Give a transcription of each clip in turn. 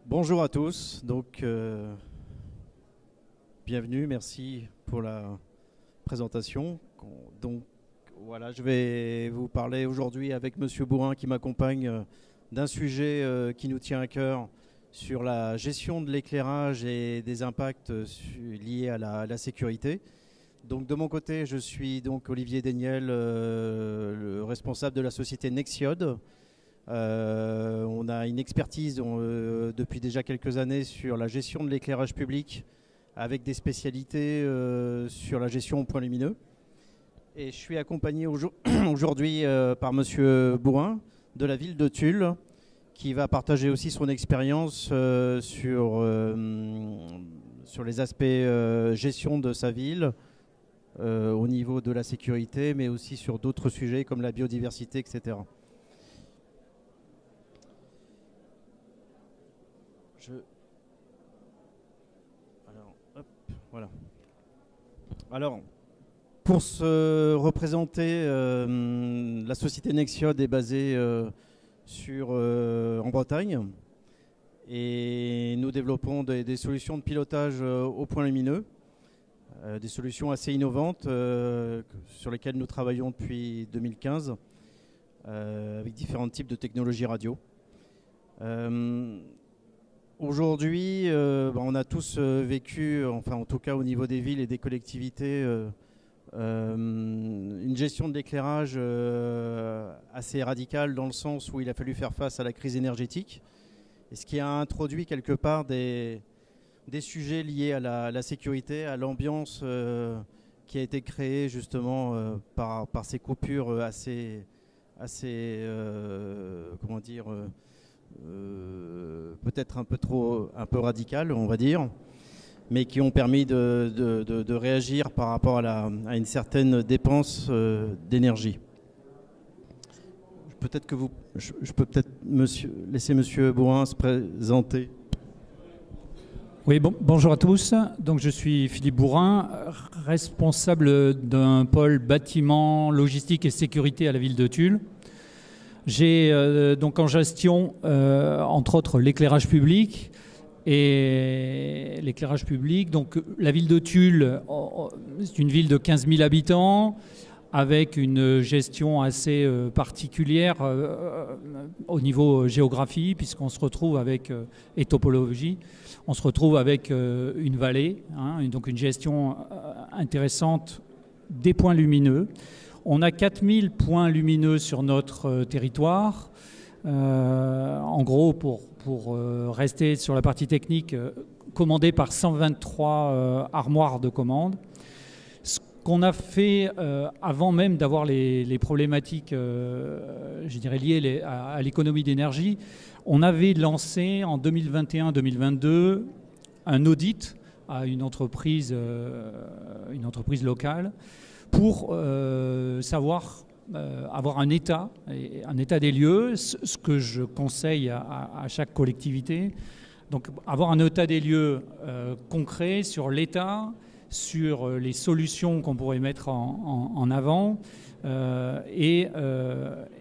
Bonjour à tous, bienvenue, merci pour la présentation. Donc voilà, je vais vous parler aujourd'hui avec Monsieur Bourrin qui m'accompagne d'un sujet qui nous tient à cœur sur la gestion de l'éclairage et des impacts liés à la sécurité. Donc de mon côté, je suis donc Olivier Daniel, le responsable de la société Nexiode. On a une expertise depuis déjà quelques années sur la gestion de l'éclairage public avec des spécialités sur la gestion au point lumineux. Et je suis accompagné aujourd'hui par Monsieur Bourrin de la ville de Tulle qui va partager aussi son expérience sur les aspects gestion de sa ville au niveau de la sécurité, mais aussi sur d'autres sujets comme la biodiversité, etc. Alors, pour se représenter, la société Nexiode est basée en Bretagne et nous développons des solutions de pilotage au point lumineux, des solutions assez innovantes sur lesquelles nous travaillons depuis 2015 avec différents types de technologies radio. Aujourd'hui, on a tous vécu, enfin en tout cas au niveau des villes et des collectivités, une gestion de l'éclairage assez radicale dans le sens où il a fallu faire face à la crise énergétique, et ce qui a introduit quelque part des sujets liés à la sécurité, à l'ambiance qui a été créée justement par ces coupures assez comment dire, peut-être un peu radicales, on va dire, mais qui ont permis de réagir par rapport à une certaine dépense d'énergie. Je peux peut-être laisser Monsieur Bourrin se présenter. Oui, bonjour à tous. Donc, je suis Philippe Bourrin, responsable d'un pôle bâtiment, logistique et sécurité à la ville de Tulle. J'ai donc en gestion, entre autres, l'éclairage public. Et l'éclairage public, donc la ville de Tulle, c'est une ville de 15 000 habitants, avec une gestion assez particulière au niveau géographie, puisqu'on se retrouve avec, et topologie, on se retrouve avec une vallée, donc une gestion intéressante des points lumineux. On a 4000 points lumineux sur notre territoire. En gros, pour rester sur la partie technique, commandés par 123 armoires de commande. Ce qu'on a fait avant même d'avoir les problématiques, je dirais, liées à l'économie d'énergie, on avait lancé en 2021-2022 un audit à une entreprise locale pour savoir avoir un état des lieux, ce que je conseille à chaque collectivité. Donc avoir un état des lieux concret sur l'état, sur les solutions qu'on pourrait mettre en avant et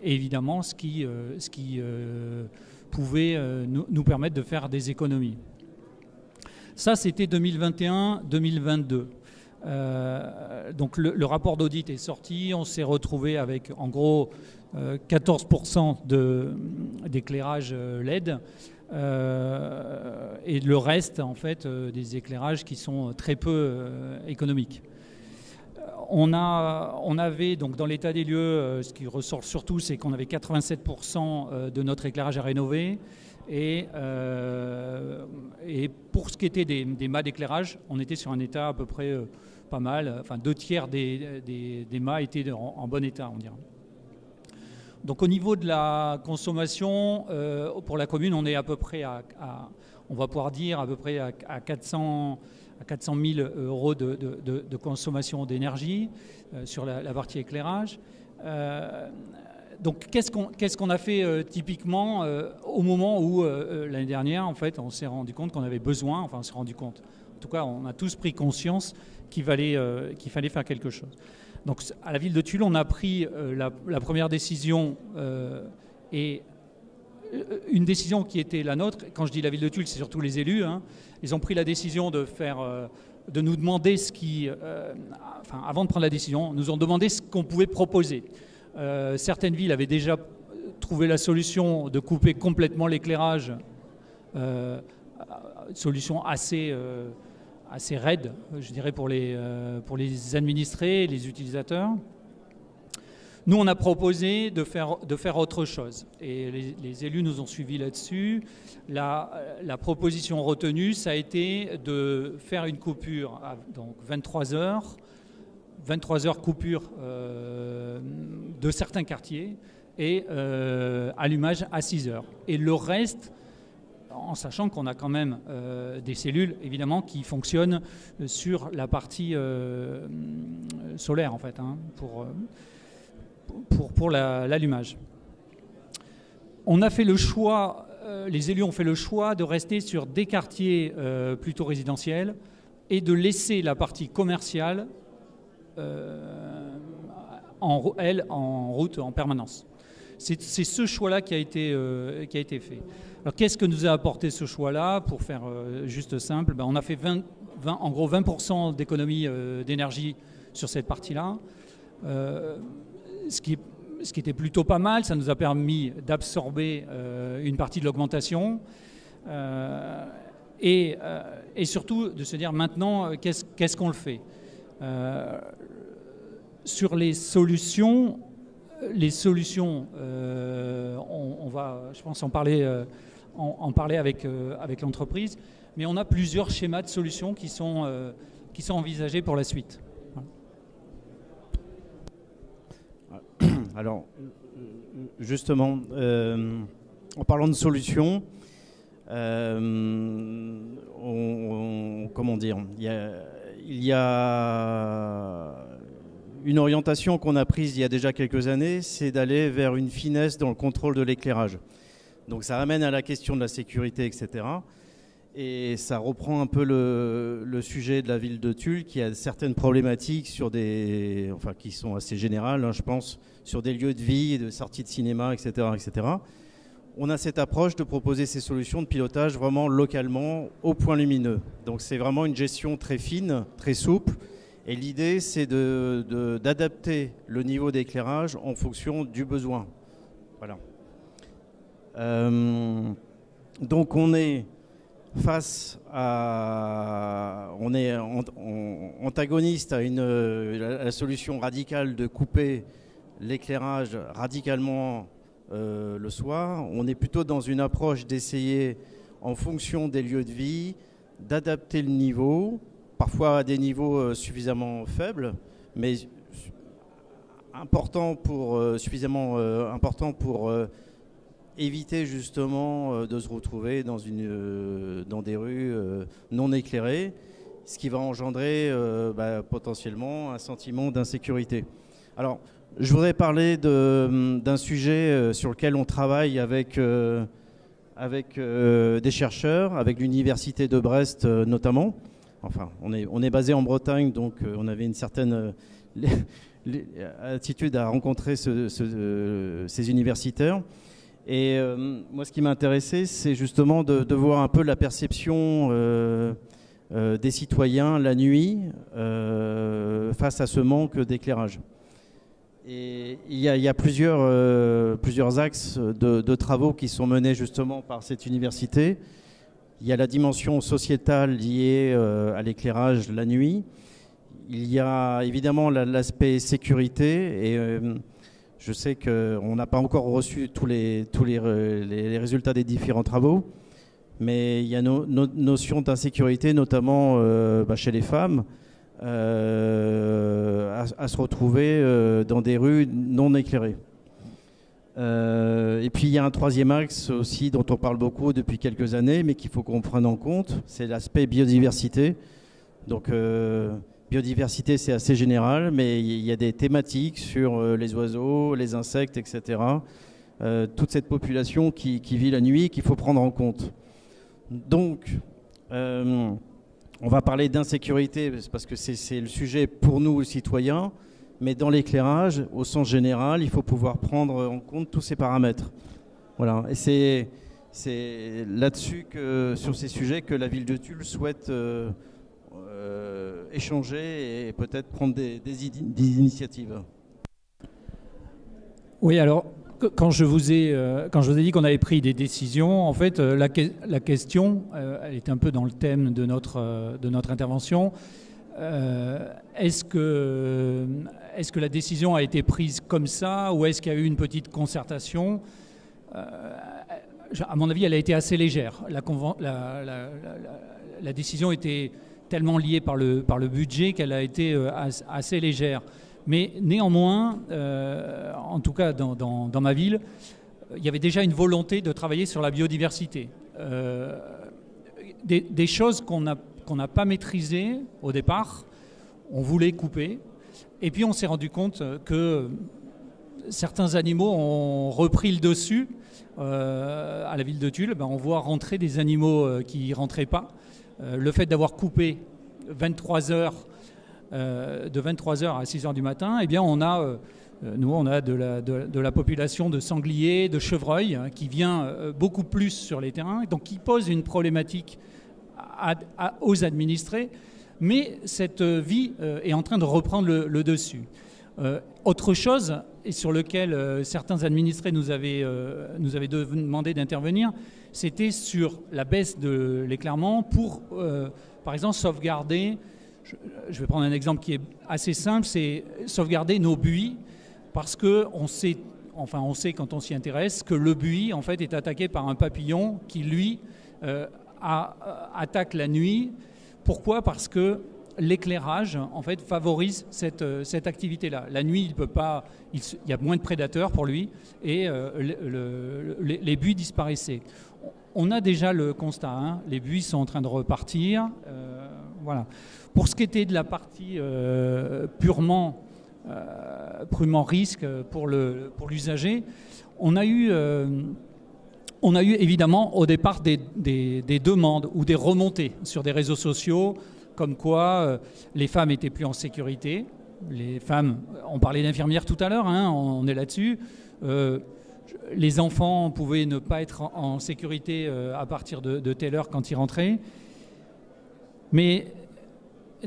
évidemment ce qui pouvait nous permettre de faire des économies. Ça, c'était 2021-2022. Donc le rapport d'audit est sorti, on s'est retrouvé avec en gros 14% d'éclairage LED et le reste en fait des éclairages qui sont très peu économiques. On avait donc dans l'état des lieux, ce qui ressort surtout, c'est qu'on avait 87% de notre éclairage à rénover. Et pour ce qui était des mâts d'éclairage, on était sur un état à peu près pas mal. Enfin, 2/3 des mâts étaient en bon état, on dirait. Donc au niveau de la consommation, pour la commune, on est à peu près on va pouvoir dire à peu près à 400 000 euros de consommation d'énergie sur la partie éclairage. Donc, qu'est-ce qu'on a fait typiquement au moment où, l'année dernière, en fait, on s'est rendu compte qu'on avait besoin, enfin, on s'est rendu compte, en tout cas, on a tous pris conscience qu'il fallait faire quelque chose. Donc, à la ville de Tulle, on a pris la première décision et une décision qui était la nôtre. Quand je dis la ville de Tulle, c'est surtout les élus. Hein. Ils ont pris la décision de nous demander avant de prendre la décision, nous ont demandé ce qu'on pouvait proposer. Certaines villes avaient déjà trouvé la solution de couper complètement l'éclairage, solution assez raide, je dirais, pour les administrés, les utilisateurs. Nous, on a proposé de faire autre chose. Et les élus nous ont suivis là-dessus. La proposition retenue, ça a été de faire une coupure à donc 23 heures. 23 heures coupure de certains quartiers et allumage à 6 heures. Et le reste, en sachant qu'on a quand même des cellules, évidemment, qui fonctionnent sur la partie solaire, en fait, hein, pour l'allumage. On a fait le choix, les élus ont fait le choix de rester sur des quartiers plutôt résidentiels et de laisser la partie commerciale en route en permanence. C'est ce choix-là qui a été fait. Alors qu'est-ce que nous a apporté ce choix-là? Pour faire juste simple, on a fait en gros 20% d'économie d'énergie sur cette partie-là. Ce qui était plutôt pas mal, ça nous a permis d'absorber une partie de l'augmentation et surtout de se dire maintenant qu'est-ce qu'on le fait. Sur les solutions, on va, je pense, en parler avec l'entreprise, mais on a plusieurs schémas de solutions qui sont envisagés pour la suite. Alors, justement, en parlant de solutions, comment dire, il y a une orientation qu'on a prise il y a déjà quelques années, c'est d'aller vers une finesse dans le contrôle de l'éclairage. Donc ça ramène à la question de la sécurité, etc. Et ça reprend un peu le sujet de la ville de Tulle, qui a certaines problématiques qui sont assez générales, hein, je pense, sur des lieux de vie, de sorties de cinéma, etc., etc. On a cette approche de proposer ces solutions de pilotage vraiment localement, au point lumineux. Donc c'est vraiment une gestion très fine, très souple. Et l'idée, c'est d'adapter le niveau d'éclairage en fonction du besoin. Voilà. Donc on est antagoniste à la solution radicale de couper l'éclairage radicalement le soir. On est plutôt dans une approche d'essayer, en fonction des lieux de vie, d'adapter le niveau, parfois à des niveaux suffisamment faibles, mais suffisamment importants pour éviter justement de se retrouver dans des rues non éclairées, ce qui va engendrer potentiellement un sentiment d'insécurité. Alors, je voudrais parler d'un sujet sur lequel on travaille avec des chercheurs, avec l'université de Brest notamment. Enfin, on est basé en Bretagne, donc on avait une certaine attitude à rencontrer ces universitaires. Et moi, ce qui m'a intéressé, c'est justement de voir un peu la perception des citoyens la nuit face à ce manque d'éclairage. Et il y a plusieurs axes de travaux qui sont menés justement par cette université. Il y a la dimension sociétale liée à l'éclairage la nuit. Il y a évidemment l'aspect sécurité et je sais qu'on n'a pas encore reçu tous les résultats des différents travaux, mais il y a une notion d'insécurité, notamment chez les femmes, à se retrouver dans des rues non éclairées. Et puis il y a un troisième axe aussi dont on parle beaucoup depuis quelques années, mais qu'il faut qu'on prenne en compte, c'est l'aspect biodiversité. Donc biodiversité, c'est assez général, mais il y a des thématiques sur les oiseaux, les insectes, etc. Toute cette population qui vit la nuit qu'il faut prendre en compte. Donc, on va parler d'insécurité parce que c'est le sujet pour nous, citoyens, mais dans l'éclairage, au sens général, il faut pouvoir prendre en compte tous ces paramètres. Voilà, et c'est là-dessus sur ces sujets que la ville de Tulle souhaite échanger et peut-être prendre des initiatives. Oui, alors quand je vous ai dit qu'on avait pris des décisions, en fait, la question, elle est un peu dans le thème de notre intervention. Est-ce que la décision a été prise comme ça, ou est-ce qu'il y a eu une petite concertation ? À mon avis, elle a été assez légère. La décision était tellement liée par le budget qu'elle a été assez légère. Mais néanmoins, en tout cas dans ma ville, il y avait déjà une volonté de travailler sur la biodiversité. Des choses qu'on n'a pas maîtrisées au départ, on voulait couper. Et puis on s'est rendu compte que certains animaux ont repris le dessus. À la ville de Tulle, on voit rentrer des animaux qui ne rentraient pas. Le fait d'avoir coupé 23 heures, de 23h à 6h du matin, eh bien on a de la population de sangliers, de chevreuils qui vient beaucoup plus sur les terrains, donc qui pose une problématique aux administrés, mais cette vie est en train de reprendre le dessus. Autre chose, et sur lequel certains administrés nous avaient demandé d'intervenir, c'était sur la baisse de l'éclairement pour, par exemple, sauvegarder. Je vais prendre un exemple qui est assez simple, c'est sauvegarder nos buis, parce qu'on sait quand on s'y intéresse que le buis en fait est attaqué par un papillon qui lui attaque la nuit. Pourquoi ? Parce que l'éclairage en fait favorise cette activité-là. La nuit, il y a moins de prédateurs pour lui et les buis disparaissaient. On a déjà le constat, hein, les buis sont en train de repartir. Voilà. Pour ce qui était de la partie purement risque pour l'usager, on a eu évidemment au départ des demandes ou des remontées sur des réseaux sociaux, comme quoi les femmes étaient plus en sécurité. Les femmes, on parlait d'infirmières tout à l'heure, hein, on est là-dessus. Les enfants pouvaient ne pas être en sécurité à partir de telle heure quand ils rentraient. Mais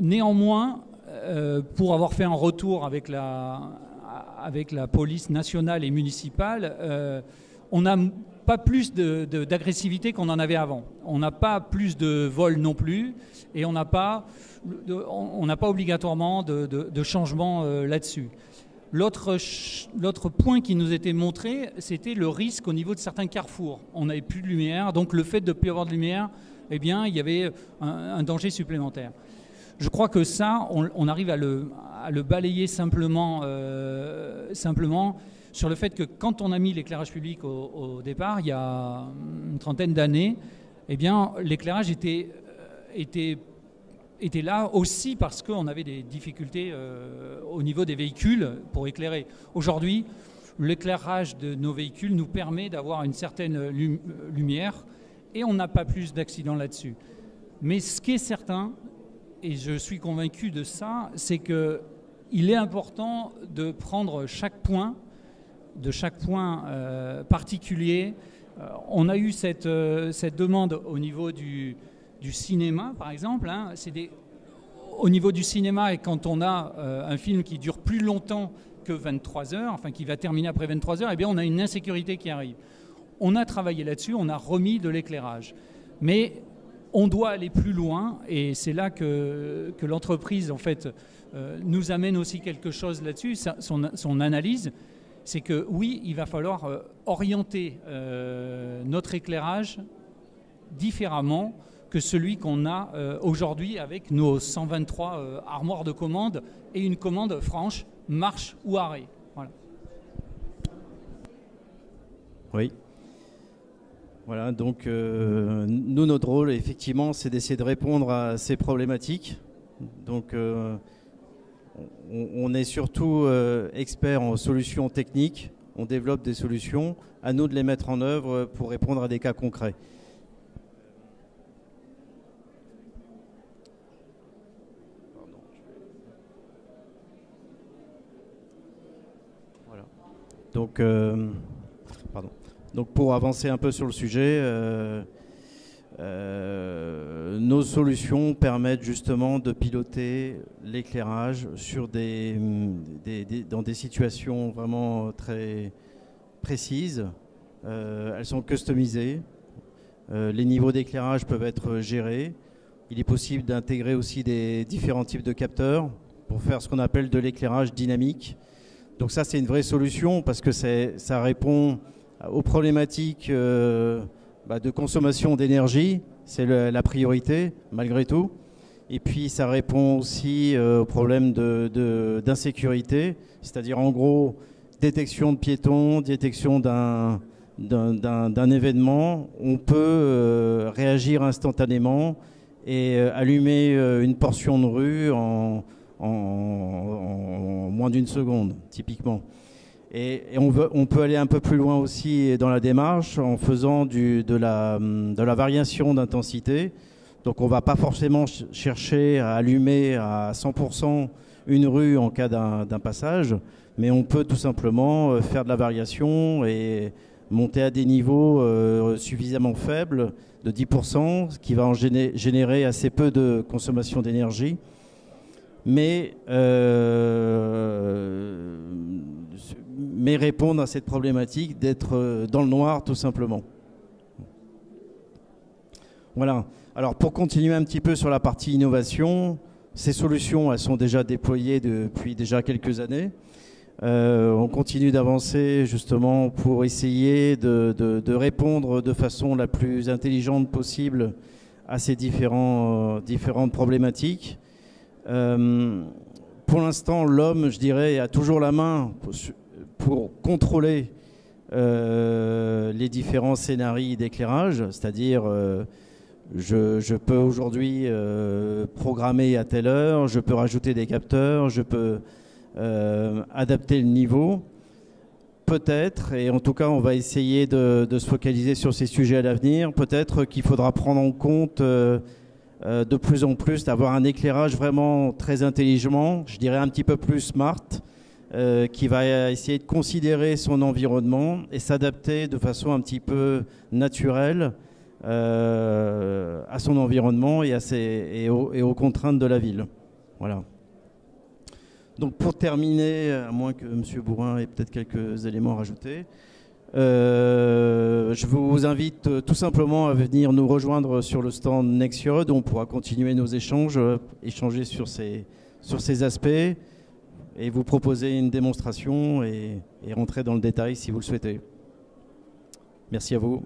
néanmoins, pour avoir fait un retour avec la police nationale et municipale, on n'a pas plus d'agressivité qu'on en avait avant. On n'a pas plus de vols non plus, et on n'a pas obligatoirement de changement là-dessus. L'autre point qui nous était montré, c'était le risque au niveau de certains carrefours. On n'avait plus de lumière, donc le fait de ne plus avoir de lumière, eh bien, il y avait un danger supplémentaire. Je crois que ça, on arrive à le balayer simplement sur le fait que quand on a mis l'éclairage public au départ, il y a une trentaine d'années, eh bien, l'éclairage était là aussi parce qu'on avait des difficultés au niveau des véhicules pour éclairer. Aujourd'hui, l'éclairage de nos véhicules nous permet d'avoir une certaine lumière et on n'a pas plus d'accidents là-dessus. Mais ce qui est certain, et je suis convaincu de ça, c'est qu'il est important de prendre chaque point particulier. On a eu cette demande au niveau du cinéma, par exemple. Hein. Au niveau du cinéma, et quand on a un film qui dure plus longtemps que 23 heures, enfin qui va terminer après 23 heures, eh bien on a une insécurité qui arrive. On a travaillé là-dessus, on a remis de l'éclairage. Mais on doit aller plus loin, et c'est là que l'entreprise en fait, nous amène aussi quelque chose là-dessus, son analyse. C'est que oui, il va falloir orienter notre éclairage différemment que celui qu'on a aujourd'hui avec nos 123 armoires de commande et une commande franche, marche ou arrêt. Voilà. Oui. Voilà, donc nous, notre rôle, effectivement, c'est d'essayer de répondre à ces problématiques. Donc on est surtout experts en solutions techniques, on développe des solutions, à nous de les mettre en œuvre pour répondre à des cas concrets. Voilà. Donc, Donc pour avancer un peu sur le sujet, nos solutions permettent justement de piloter l'éclairage sur dans des situations vraiment très précises. Elles sont customisées. Les niveaux d'éclairage peuvent être gérés. Il est possible d'intégrer aussi des différents types de capteurs pour faire ce qu'on appelle de l'éclairage dynamique. Donc ça, c'est une vraie solution parce que ça répond aux problématiques de consommation d'énergie. C'est la priorité, malgré tout. Et puis, ça répond aussi aux problèmes d'insécurité, c'est-à-dire en gros, détection de piétons, détection d'un événement. On peut réagir instantanément et allumer une portion de rue en moins d'une seconde, typiquement. Et on peut aller un peu plus loin aussi dans la démarche en faisant de la variation d'intensité. Donc on ne va pas forcément chercher à allumer à 100% une rue en cas d'un passage, mais on peut tout simplement faire de la variation et monter à des niveaux suffisamment faibles de 10%, ce qui va en générer assez peu de consommation d'énergie, mais répondre à cette problématique d'être dans le noir tout simplement. Voilà. Alors pour continuer un petit peu sur la partie innovation, ces solutions elles sont déjà déployées depuis déjà quelques années. On continue d'avancer justement pour essayer de répondre de façon la plus intelligente possible à ces différentes problématiques. Pour l'instant, l'homme, je dirais, a toujours la main pour contrôler les différents scénarios d'éclairage, c'est-à-dire je peux aujourd'hui programmer à telle heure, je peux rajouter des capteurs, je peux adapter le niveau. Peut-être, et en tout cas on va essayer de se focaliser sur ces sujets à l'avenir, peut-être qu'il faudra prendre en compte de plus en plus d'avoir un éclairage vraiment très intelligent, je dirais un petit peu plus smart, qui va essayer de considérer son environnement et s'adapter de façon un petit peu naturelle à son environnement et aux contraintes de la ville. Voilà. Donc pour terminer, à moins que M. Bourrin ait peut-être quelques éléments à rajouter, je vous invite tout simplement à venir nous rejoindre sur le stand Nextiod où on pourra continuer nos échanges, échanger sur ces aspects et vous proposer une démonstration et rentrer dans le détail si vous le souhaitez. Merci à vous.